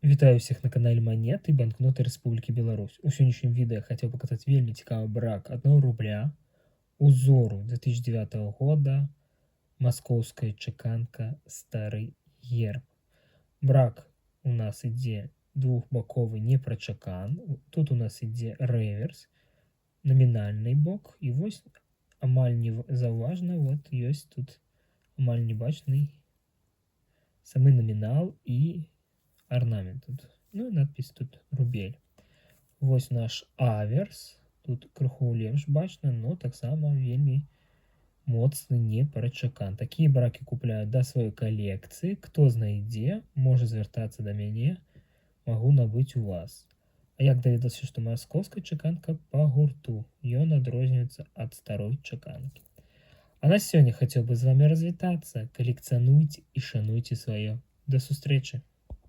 Вітаю всіх на каналі Монеты і банкноты Рэспублікі Беларусь. У сённяшнім відэа хацеў паказаць вельмі цікавы брак 1 рубля узору 2009 года, маскоўская чаканка стары герб. Брак у нас ідзе двухбаковы непрачакан. Тут у нас ідзе рэверс, намінальны бок, і вось амаль не заўважна, вот ёсць тут амаль не бачны самы намінал і орнамент тут. Ну і надпись тут рубель. Вось наш аверс. Тут крыху лепш бачна, но таксама вельмі моцны непрачакан. Такія бракі купляюць да сваёй калекцыі. Хто знайдзе, можа звяртацца да мяне, магу набыць у вас. А як даведаўся, што маскоўская чаканка па гурту, ён адрозніваецца ад старой чаканкі. А на сёння хацеў бы з вами развітацца. Калекцыянуйце і шануйце сваё. Да сустрэчы!